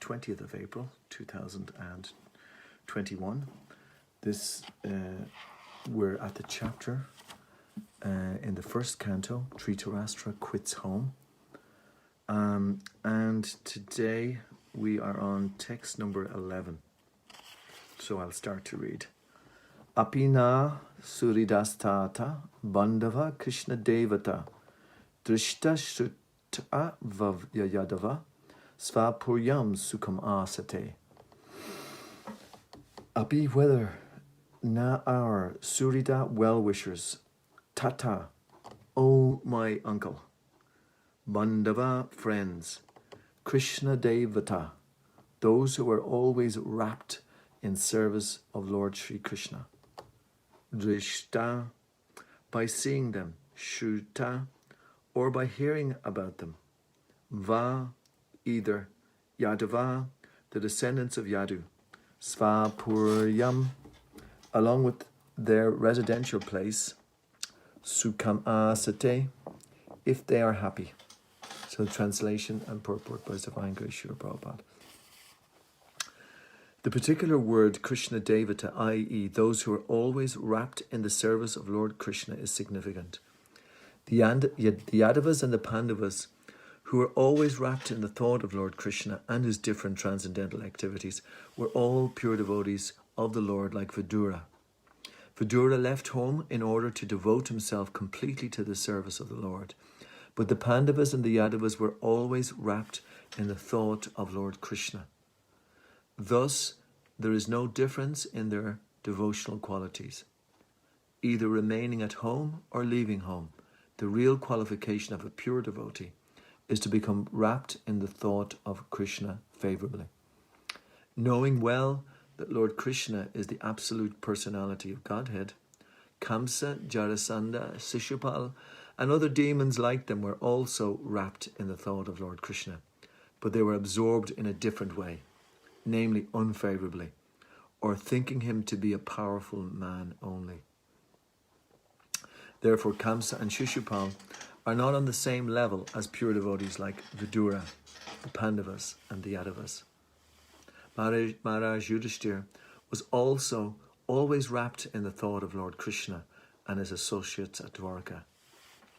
20th of April 2021. We're at the chapter in the first canto, Dhritarashtra quits home. And today we are on text number 11. So I'll start to read. Apina suridastata bandhava Krishna devata drishta shrutta vavyadava svāpuryaṁ sukham asate. Api, whether na our surida well-wishers, tata, O my uncle, bandhava, friends, Krishna devata, those who are always rapt in service of Lord Sri Krishna, drishta, by seeing them, shruta, or by hearing about them, va, either, yadava, the descendants of Yadu, svāpuryam, along with their residential place, sukham asate, if they are happy. So translation and purport by His Divine Grace Srila Prabhupada. The particular word Krishna Devata, i.e. those who are always rapt in the service of Lord Krishna, is significant. The Yadavas and the Pandavas, who were always rapt in the thought of Lord Krishna and his different transcendental activities, were all pure devotees of the Lord like Vidura. Vidura left home in order to devote himself completely to the service of the Lord. But the Pandavas and the Yadavas were always rapt in the thought of Lord Krishna. Thus, there is no difference in their devotional qualities, either remaining at home or leaving home. The real qualification of a pure devotee is to become rapt in the thought of Krishna favorably. Knowing well that Lord Krishna is the absolute personality of Godhead, Kamsa, Jarasandha, Shishupal, and other demons like them were also rapt in the thought of Lord Krishna, but they were absorbed in a different way, namely unfavorably, or thinking him to be a powerful man only. Therefore, Kamsa and Shishupal are not on the same level as pure devotees like Vidura, the Pandavas, and the Yadavas. Maharaj Yudhishthira was also always rapt in the thought of Lord Krishna and his associates at Dwarka.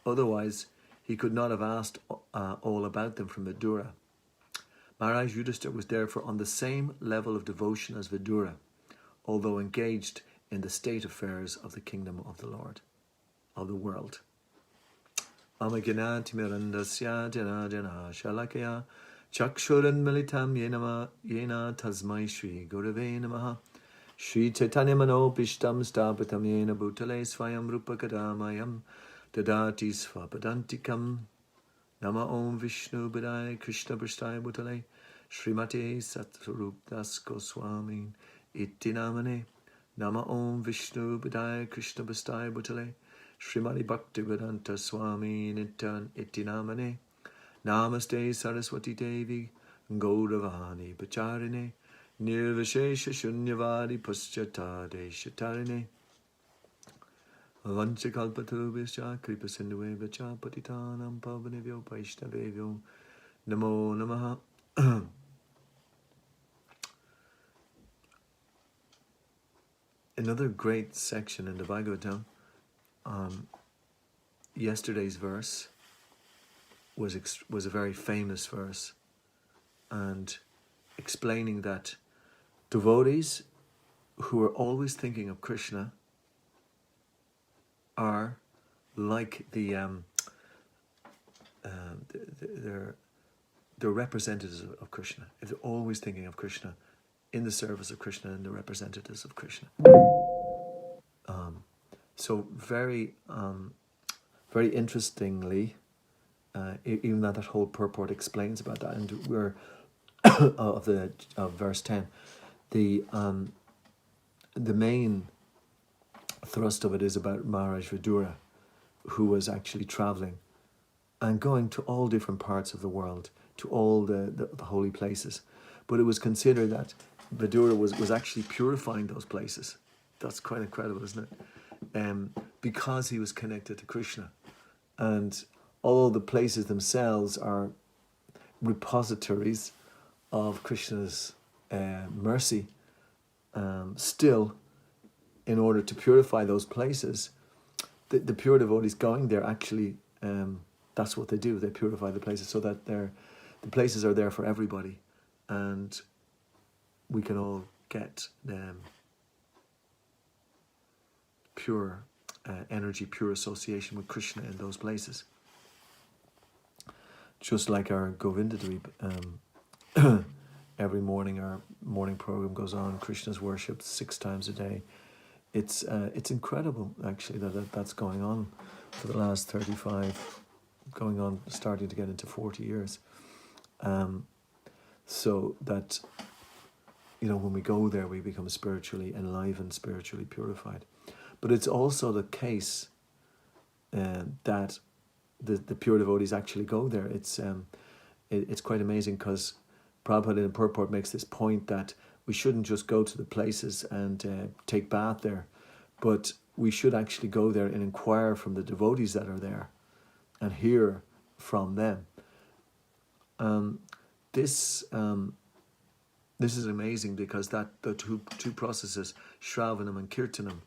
Otherwise, he could not have asked all about them from Vidura. Maharaj Yudhishthira was therefore on the same level of devotion as Vidura, although engaged in the state affairs of the kingdom of the Lord, of the world. Amagnātimirandasya janājana shalakaya chakshuran militam yena tasmai Shri Gurave namaha Shri Chaitanya Manobishtam Stapatam yena bhutale svayaṁ rupa kadamayam dadati svapadantikam Nama Om Vishnu Bidai Krishna Prasthaya Bhutale Srimate Sattvarup Goswami Iti Namane Nama Om Vishnu Bidai Krishna Prasthaya Bhutale Srimati Bhaktivedanta Swami Nitan Iti Namane Namaste Saraswati Devi Gauravani Pacharine Nirvashesha Shunyavadi Paschata Deshatarine Vanchakalpatarubhascha kripa sindhuvevacha patitanam pavanebhyo vaishnavebhyo namo namaha. Another great section in the Bhagavatam, yesterday's verse was a very famous verse, and explaining that devotees who are always thinking of Krishna are like they're representatives of Krishna. If they're always thinking of Krishna, in the service of Krishna, and the representatives of Krishna. So very interestingly, even though that whole purport explains about that, and we're of verse 10, the main thrust of it is about Maharaj Vidura, who was actually traveling and going to all different parts of the world, to all the holy places. But it was considered that Vidura was actually purifying those places. That's quite incredible, isn't it? Because he was connected to Krishna. And although the places themselves are repositories of Krishna's mercy, still, in order to purify those places, the pure devotees going there actually, that's what they do. They purify the places so that the places are there for everybody, and we can all get pure energy, pure association with Krishna in those places. Just like our Govindadwipa, every morning our morning program goes on. Krishna's worshipped 6 times a day. It's incredible actually that's going on for the last 35, going on, starting to get into 40 years. So that, when we go there, we become spiritually enlivened, spiritually purified. But it's also the case that the pure devotees actually go there. It's quite amazing, because Prabhupada in purport makes this point that we shouldn't just go to the places and take bath there, but we should actually go there and inquire from the devotees that are there and hear from them. This is amazing, because the two processes, Shravanam and Kirtanam,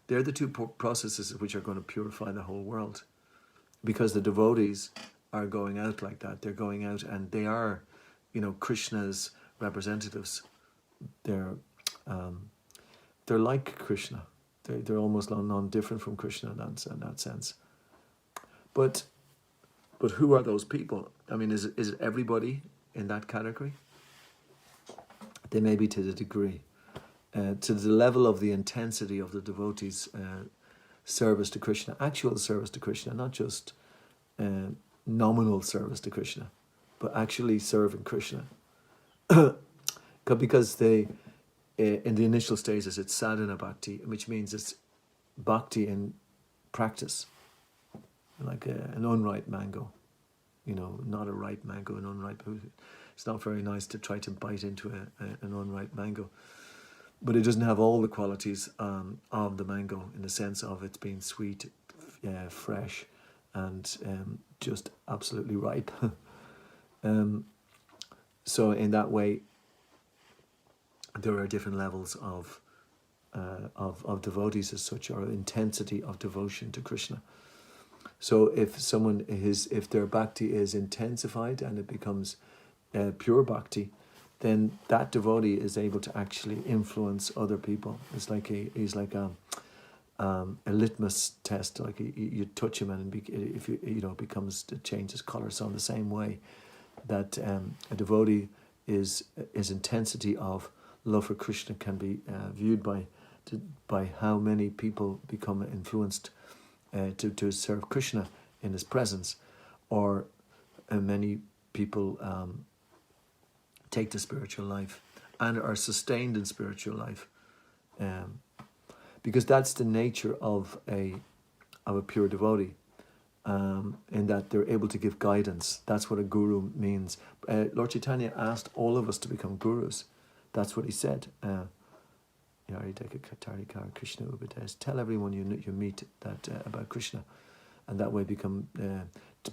they're the two processes which are going to purify the whole world, because the devotees are going out like that. They're going out and they are, Krishna's representatives. They're like Krishna. They're almost non-different from Krishna in that sense. But who are those people? I mean, is it everybody in that category? They may be to the degree, to the level of the intensity of the devotees' service to Krishna, actual service to Krishna, not just nominal service to Krishna, but actually serving Krishna. Because they, in the initial stages, it's sadhana bhakti, which means it's bhakti in practice, like an unripe mango, not a ripe mango, an unripe. It's not very nice to try to bite into an unripe mango, but it doesn't have all the qualities of the mango, in the sense of it's being sweet, fresh, and just absolutely ripe. So in that way, there are different levels of devotees as such, or intensity of devotion to Krishna. So if their bhakti is intensified and it becomes pure bhakti, then that devotee is able to actually influence other people. It's like he's like a litmus test. Like you touch him, and if it changes color. So in the same way, that a devotee is intensity of love for Krishna can be viewed by how many people become influenced to serve Krishna in his presence, or many people take to spiritual life and are sustained in spiritual life, because that's the nature of a pure devotee, in that they're able to give guidance. That's what a guru means. Lord Chaitanya asked all of us to become gurus. That's what he said. Krishna Upadesh. Tell everyone you meet that about Krishna, and that way to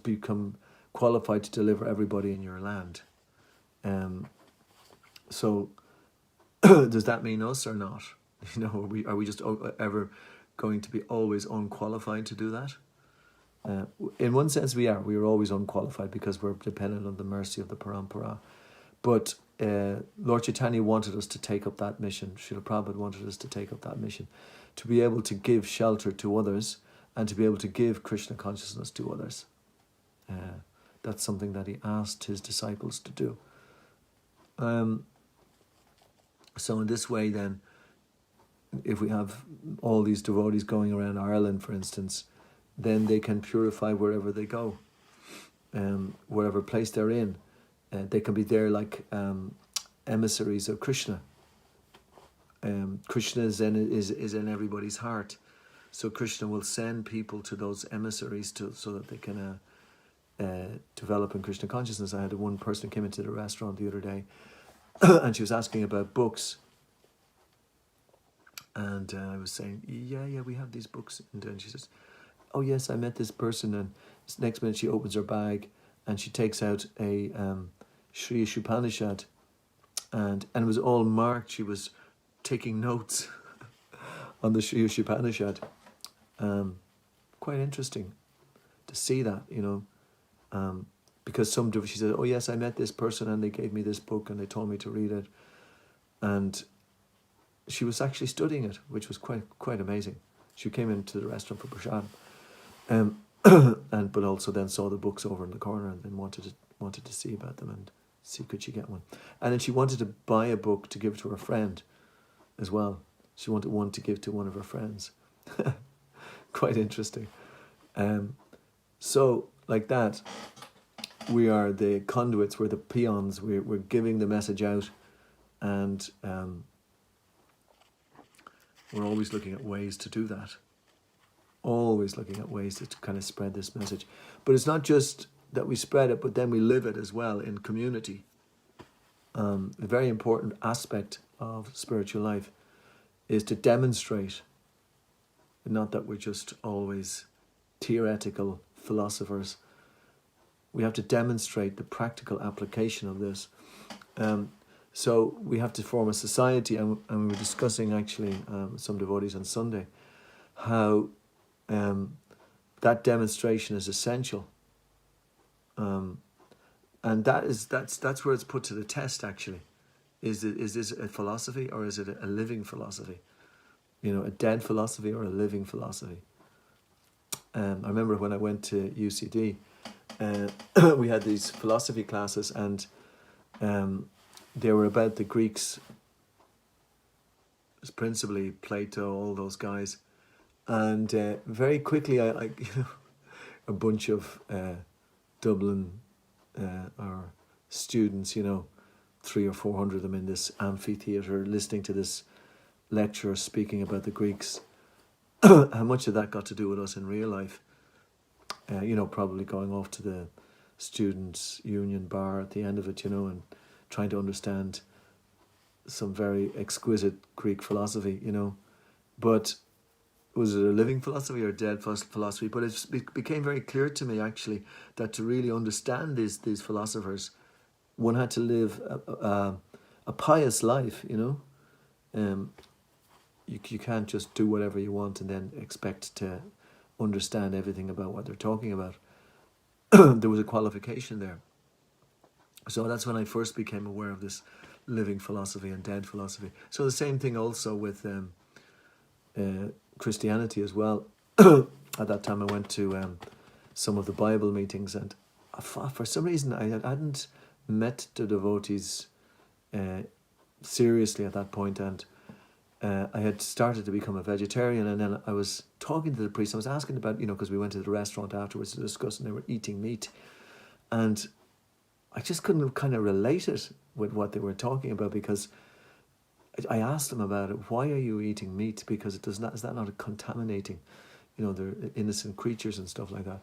become qualified to deliver everybody in your land. So, does that mean us or not? Are we just ever going to be always unqualified to do that? In one sense, we are. We are always unqualified, because we're dependent on the mercy of the parampara. But Lord Chaitanya wanted us to take up that mission. Srila Prabhupada wanted us to take up that mission, to be able to give shelter to others and to be able to give Krishna consciousness to others. That's something that he asked his disciples to do. So in this way, then, if we have all these devotees going around Ireland, for instance, then they can purify wherever they go, whatever place they're in. They can be there like emissaries of Krishna. Krishna is in everybody's heart, so Krishna will send people to those emissaries so that they can develop in Krishna consciousness. I had one person who came into the restaurant the other day, and she was asking about books, and I was saying, yeah, we have these books, and then she says, oh yes, I met this person, and next minute she opens her bag and she takes out a Sri Upanishad, and it was all marked. She was taking notes on the Sri Upanishad. Quite interesting to see that, because she said, oh yes, I met this person and they gave me this book and they told me to read it, and she was actually studying it, which was quite amazing. She came into the restaurant for prasad, but also then saw the books over in the corner and then wanted to see about them and see could she get one. And then she wanted to buy a book to give to her friend as well. She wanted one to give to one of her friends. Quite interesting. So like that, we are the conduits, we're the peons, we're giving the message out, and we're always looking at ways to do that. Always looking at ways to kind of spread this message. But it's not just that we spread it, but then we live it as well in community. A very important aspect of spiritual life is to demonstrate, not that we're just always theoretical philosophers. We have to demonstrate the practical application of this. So we have to form a society, and we were discussing actually some devotees on Sunday how that demonstration is essential, and that's where it's put to the test. Actually, is this a philosophy or is it a living philosophy? A dead philosophy or a living philosophy? I remember when I went to UCD, we had these philosophy classes, and they were about the Greeks, principally Plato, all those guys. And very quickly, I a bunch of Dublin or students, 300 or 400 of them in this amphitheatre listening to this lecturer speaking about the Greeks. How much of that got to do with us in real life? Probably going off to the students' union bar at the end of it, and trying to understand some very exquisite Greek philosophy, But was it a living philosophy or a dead philosophy? But it became very clear to me, actually, that to really understand these philosophers, one had to live a pious life, You can't just do whatever you want and then expect to understand everything about what they're talking about. There was a qualification there. So that's when I first became aware of this living philosophy and dead philosophy. So the same thing also with Christianity as well. At that time I went to some of the Bible meetings, and for some reason I hadn't met the devotees seriously at that point, and I had started to become a vegetarian, and then I was talking to the priest. I was asking about, because we went to the restaurant afterwards to discuss, and they were eating meat, and I just couldn't kind of relate it with what they were talking about, because I asked them about it. Why are you eating meat? Because is that not contaminating? They're innocent creatures and stuff like that,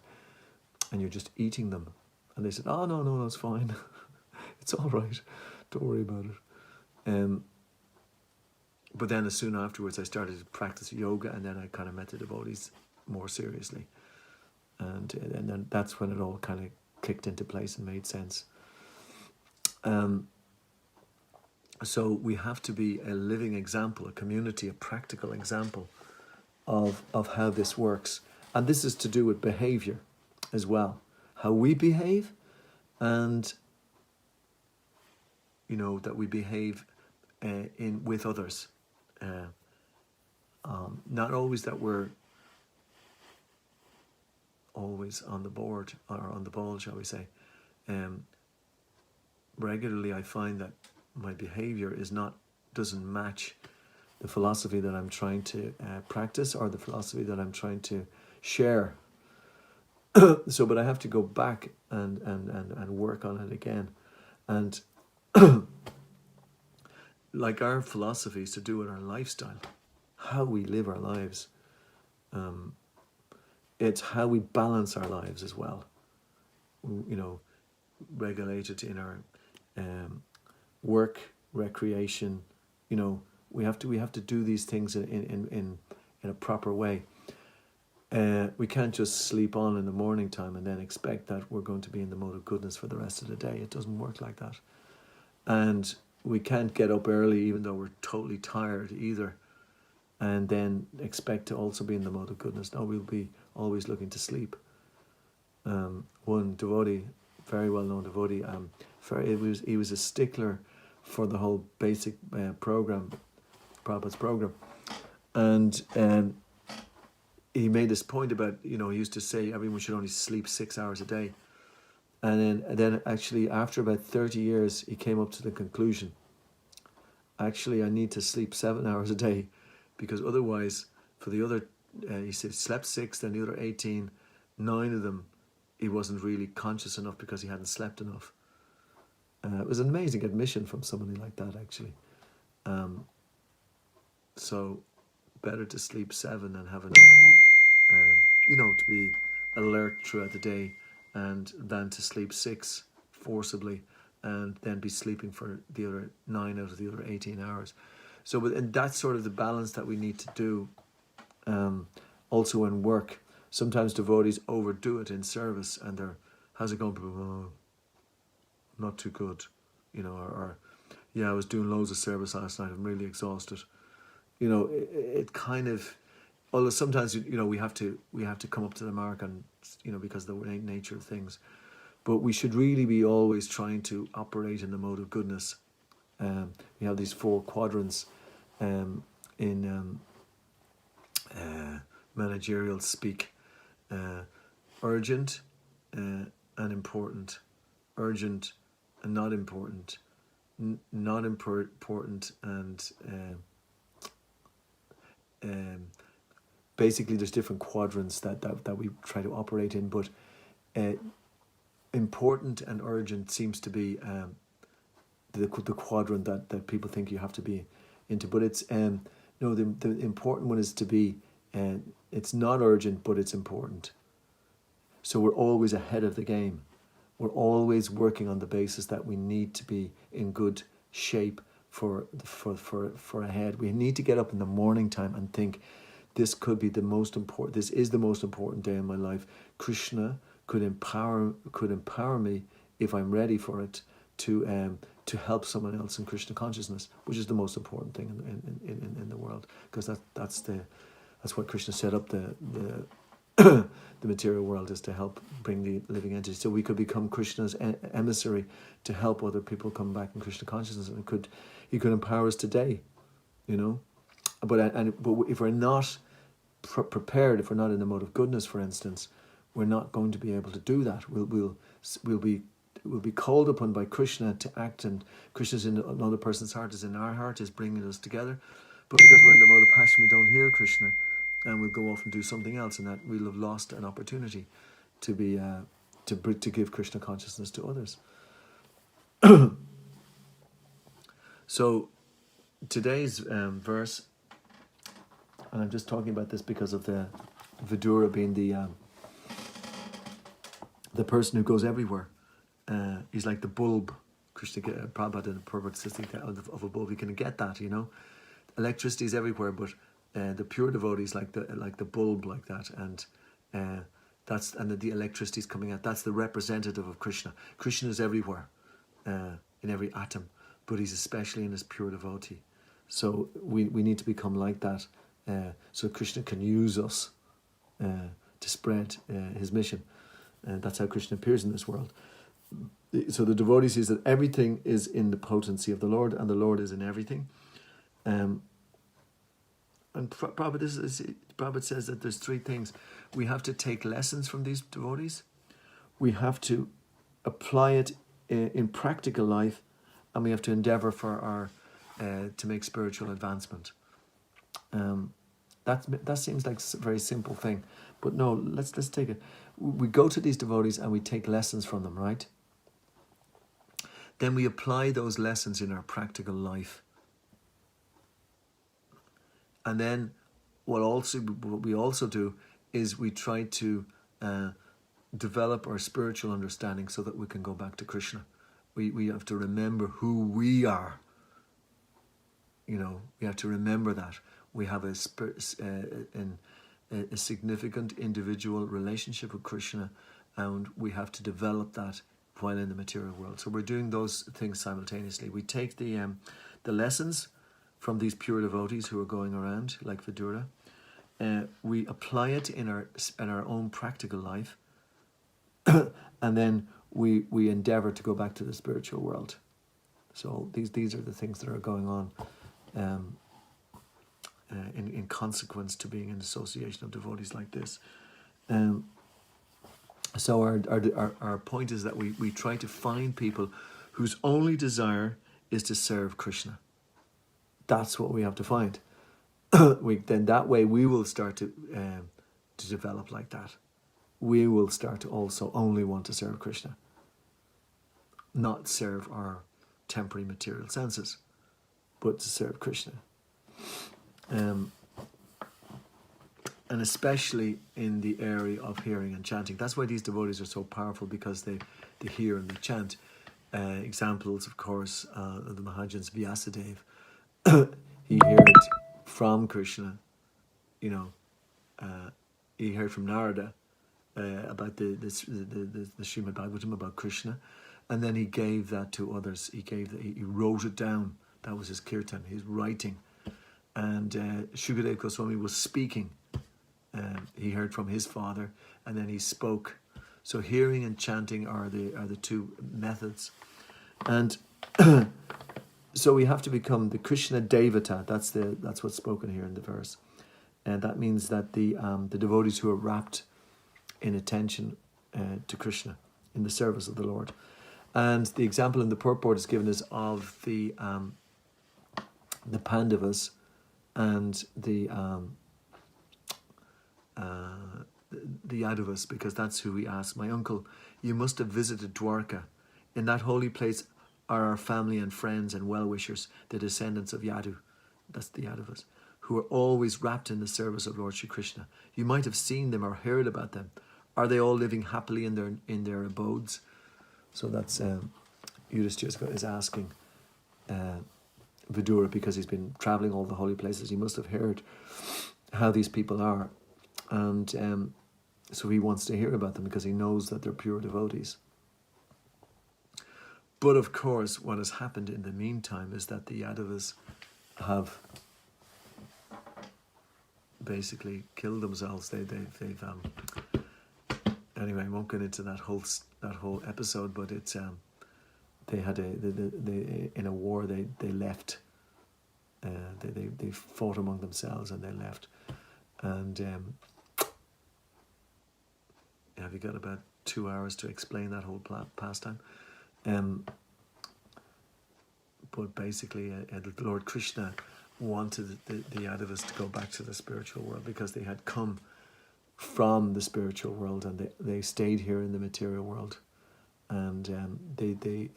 and you're just eating them. And they said, oh, no, it's fine. It's all right. Don't worry about it. But then as soon afterwards, I started to practice yoga, and then I kind of met the devotees more seriously. And then that's when it all kind of clicked into place and made sense. So we have to be a living example, a community, a practical example of how this works. And this is to do with behavior as well. How we behave, and, that we behave with others. Not always that we're always on the board or on the ball, shall we say. Regularly I find that my behavior doesn't match the philosophy that I'm trying to practice, or the philosophy that I'm trying to share. But I have to go back and work on it again. And like our philosophy is to do with our lifestyle, how we live our lives. It's how we balance our lives as well. Regulated in our work, recreation. We have to do these things in a proper way. we can't just sleep on in the morning time and then expect that we're going to be in the mode of goodness for the rest of the day. It doesn't work like that. And we can't get up early even though we're totally tired either, and then expect to also be in the mode of goodness. No, we'll be always looking to sleep. One devotee, very well-known devotee, he was a stickler for the whole basic program, Prabhupada's program. And he made this point about, he used to say everyone should only sleep 6 hours a day. And then actually after about 30 years, he came up to the conclusion, actually I need to sleep 7 hours a day, because otherwise for the other, he said slept 6, then the other 18, 9 of them, he wasn't really conscious enough because he hadn't slept enough. It was an amazing admission from somebody like that, actually. So better to sleep 7 and have enough, to be alert throughout the day, and than to sleep 6 forcibly and then be sleeping for the other 9 out of the other 18 hours. So, and that's sort of the balance that we need to do. Also in work, sometimes devotees overdo it in service, and they're, how's it going? Oh, not too good, or yeah, I was doing loads of service last night, I'm really exhausted. It kind of, although sometimes we have to come up to the mark, and because of the nature of things, but we should really be always trying to operate in the mode of goodness. We have these 4 quadrants in managerial speak: urgent and important, urgent and not important, not important and basically there's different quadrants that we try to operate in, but important and urgent seems to be the quadrant that people think you have to be into, but it's no, the important one is to be it's not urgent, but it's important. So we're always ahead of the game. We're always working on the basis that we need to be in good shape for ahead. We need to get up in the morning time and think, this could be the most important. This is the most important day in my life. Krishna could empower me if I'm ready for it to help someone else in Krishna consciousness, which is the most important thing in the world, because that's what Krishna set up the the material world, is to help bring the living entity. So we could become Krishna's emissary to help other people come back in Krishna consciousness, and he could empower us today, But if we're not prepared, if we're not in the mode of goodness, for instance, we're not going to be able to do that. We'll be called upon by Krishna to act, and Krishna's in another person's heart, is in our heart, is bringing us together. But because we're in the mode of passion, we don't hear Krishna, and we'll go off and do something else, and that we'll have lost an opportunity to be to give Krishna consciousness to others. So today's verse, and I'm just talking about this because of the Vidura being the person who goes everywhere. He's like the bulb. Krishna Prabhupada and Prabhupada says of a bulb. You can get that, Electricity is everywhere, but the pure devotees like the bulb, like that, and the electricity is coming out. That's the representative of Krishna. Krishna is everywhere, in every atom, but he's especially in his pure devotee. So we need to become like that, so Krishna can use us to spread his mission. That's how Krishna appears in this world. So the devotee sees that everything is in the potency of the Lord, and the Lord is in everything. And Prabhupada says that there's 3 things. We have to take lessons from these devotees. We have to apply it in practical life, and we have to endeavor for our to make spiritual advancement. That seems like a very simple thing, but no. Let's take it. We go to these devotees and we take lessons from them, right? Then we apply those lessons in our practical life. And then what we also do is we try to develop our spiritual understanding so that we can go back to Krishna. We have to remember who we are. We have to remember that we have a spirit, a significant individual relationship with Krishna, and we have to develop that while in the material world. So we're doing those things simultaneously. We take the lessons from these pure devotees who are going around, like Vidura. We apply it in our own practical life, and then we endeavor to go back to the spiritual world. So these are the things that are going on in consequence to being in association of devotees like this. So our point is that we try to find people whose only desire is to serve Krishna. That's what we have to find. Then that way we will start to develop like that. We will start to also only want to serve Krishna, not serve our temporary material senses, but to serve Krishna. And especially in the area of hearing and chanting. That's why these devotees are so powerful, because they hear and they chant. Examples, of course, of the Mahajans, Vyasadeva. He heard from Krishna, he heard from Narada about the Srimad-Bhagavatam about Krishna, and then he gave that to others. He wrote it down. That was his kirtan, his writing. And Shukadeva Goswami was speaking. He heard from his father, and then he spoke. So hearing and chanting are the two methods. And so we have to become the Krishna Devata. That's what's spoken here in the verse. And that means that the devotees who are wrapped in attention to Krishna, in the service of the Lord. And the example in the purport is given us of the Pandavas and the Yadavas, because that's who we asked. My uncle, you must have visited Dwarka. In that holy place are our family and friends and well-wishers, the descendants of Yadu, that's the Yadavas, who are always wrapped in the service of Lord Shri Krishna. You might have seen them or heard about them. Are they all living happily in their abodes? So that's Yudhishthira is asking Vidura, because he's been travelling all the holy places. He must have heard how these people are. And so he wants to hear about them because he knows that they're pure devotees. But of course, what has happened in the meantime is that the Yadavas have basically killed themselves. They've anyway, I won't get into that whole episode, but it's they had in a war they left. They fought among themselves and they left. And have you got about 2 hours to explain that whole pastime? But basically, Lord Krishna wanted the Yadavas to go back to the spiritual world, because they had come from the spiritual world and they stayed here in the material world, and they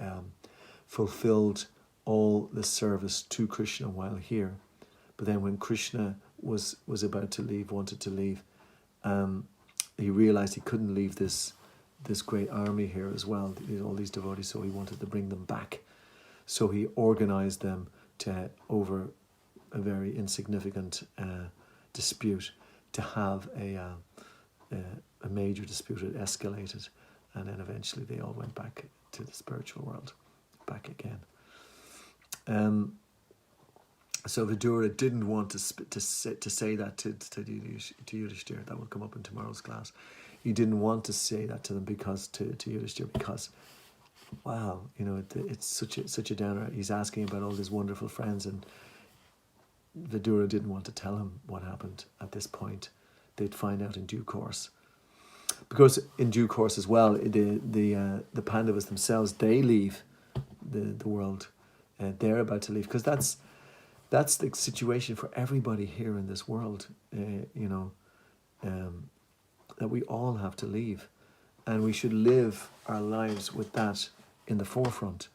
fulfilled all the service to Krishna while here. But then when Krishna was about to leave, wanted to leave, he realized he couldn't leave this great army here as well, all these devotees, so he wanted to bring them back. So he organized them over a very insignificant dispute, to have a major dispute. It escalated, and then eventually they all went back to the spiritual world, back again. So Vidura didn't want to say that to Yudhishthira. That will come up in tomorrow's class. He didn't want to say that to them to Yudhishthira, because, wow, it's such a downer. He's asking about all his wonderful friends, and Vidura didn't want to tell him what happened at this point. They'd find out in due course. Because in due course as well, the Pandavas themselves, they leave the world. They're about to leave, because that's the situation for everybody here in this world. That we all have to leave, and we should live our lives with that in the forefront.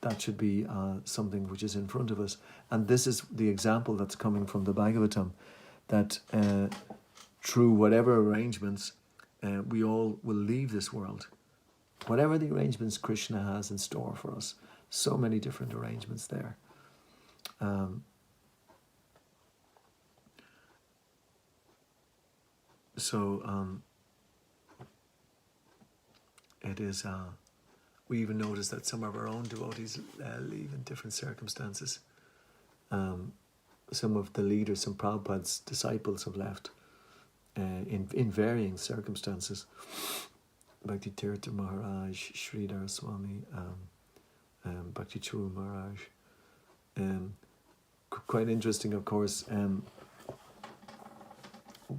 That should be something which is in front of us. And this is the example that's coming from the Bhagavatam, that through whatever arrangements, we all will leave this world. Whatever the arrangements Krishna has in store for us, so many different arrangements there. it is. We even notice that some of our own devotees leave in different circumstances. Some of the leaders, some Prabhupada's disciples have left in varying circumstances. Bhakti Tirtha Maharaj, Sridhar Swami, Bhakti Churu Maharaj. Quite interesting, of course.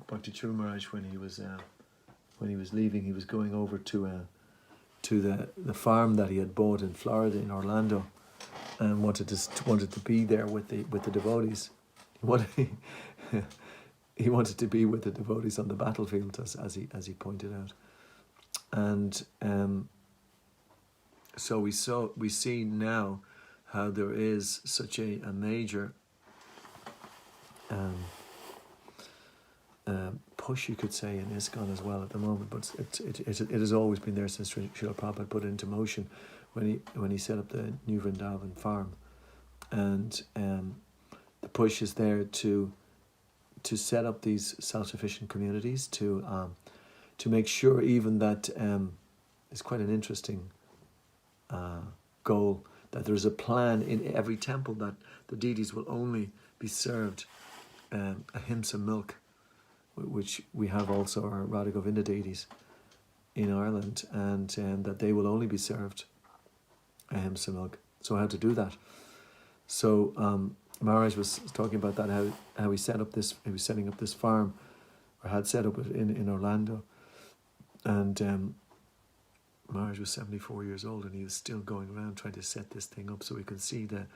Bhakti Churu Maharaj, when he was leaving, he was going over to the farm that he had bought in Florida, in Orlando, and wanted to be there with the devotees. He wanted to be with the devotees on the battlefield, as he pointed out. And so we see now how there is such a major push, you could say, in ISKCON as well at the moment, but it has always been there since Srila Prabhupada put it into motion when he set up the New Vrindavan farm, and the push is there to set up these self-sufficient communities, to make sure even that it's quite an interesting goal, that there is a plan in every temple that the deities will only be served ahimsa milk, which we have also our Radha Govinda deities in Ireland, and that they will only be served ahimsa milk. So how to do that? So Maharaj was talking about that, how he set up this, he was setting up this farm, or had set up it in Orlando, and Maharaj was 74 years old, and he was still going around trying to set this thing up so we can see the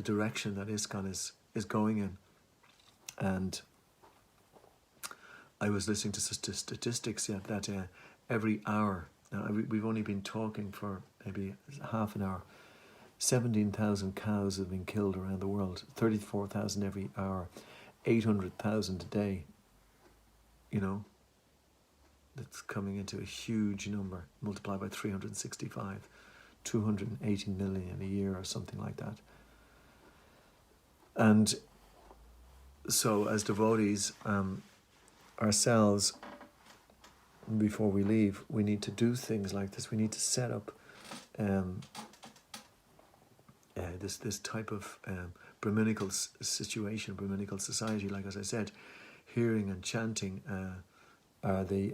direction that ISKCON is going in. And I was listening to statistics yet that every hour, now we've only been talking for maybe half an hour, 17,000 cows have been killed around the world, 34,000 every hour, 800,000 a day. That's coming into a huge number, multiplied by 365, 280 million a year or something like that. And so as devotees, ourselves, before we leave, we need to do things like this. We need to set up this type of Brahminical situation, Brahminical society. Like as I said, hearing and chanting are the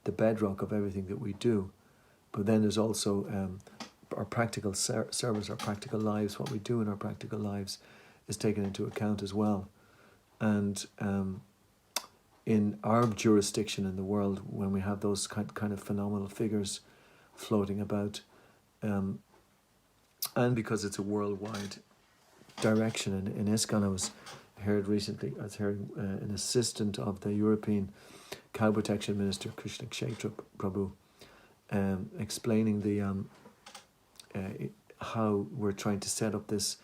bedrock of everything that we do. But then there's also our practical service, our practical lives. What we do in our practical lives is taken into account as well. And in our jurisdiction in the world, when we have those kind of phenomenal figures floating about, and because it's a worldwide direction in ISKCON, I was heard an assistant of the European Cow Protection Minister, Krishna Kshetra Prabhu, explaining the how we're trying to set up this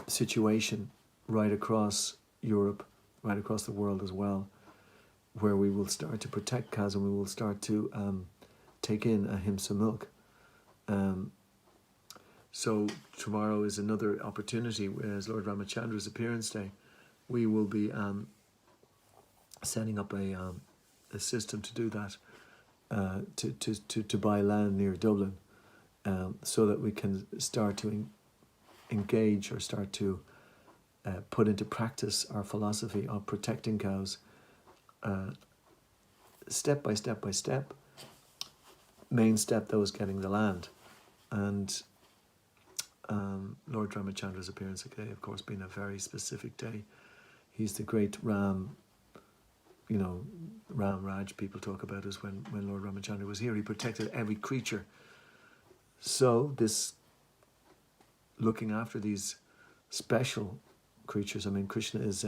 situation right across Europe, right across the world as well, where we will start to protect cows and we will start to take in ahimsa milk. So tomorrow is another opportunity, as Lord Ramachandra's appearance day. We will be setting up a system to do that, to buy land near Dublin, so that we can start to engage or start to put into practice our philosophy of protecting cows, step by step by step. Main step, though, is getting the land. And Lord Ramachandra's appearance today, of course, being a very specific day. He's the great Ram, Ram Raj people talk about us when Lord Ramachandra was here. He protected every creature. So this looking after these special creatures, Krishna is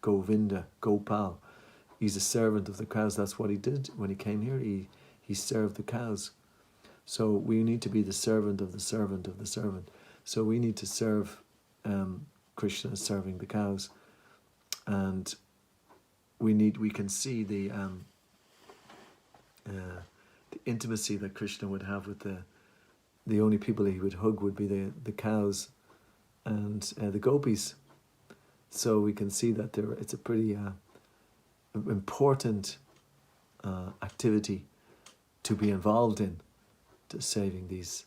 Govinda, Gopal. He's a servant of the cows. That's what he did when he came here. He served the cows. So we need to be the servant of the servant of the servant. So we need to serve Krishna serving the cows, and we can see the intimacy that Krishna would have with the only people he would hug would be the cows and the gopis. So we can see that it's a pretty important activity to be involved in, to saving these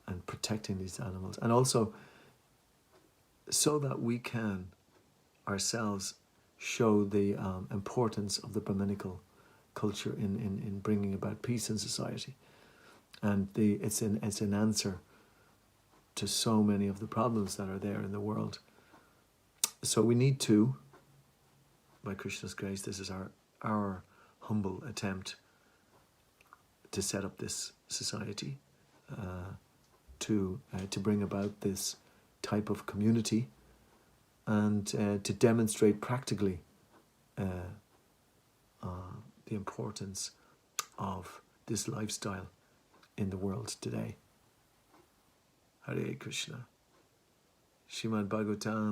and protecting these animals, and also so that we can ourselves show the importance of the Brahminical culture in bringing about peace in society. And it's an answer to so many of the problems that are there in the world. So we need to, by Krishna's grace, this is our humble attempt to set up this society, to bring about this type of community, and to demonstrate practically the importance of this lifestyle in the world today. Hare Krishna. Srimad-Bhagavatam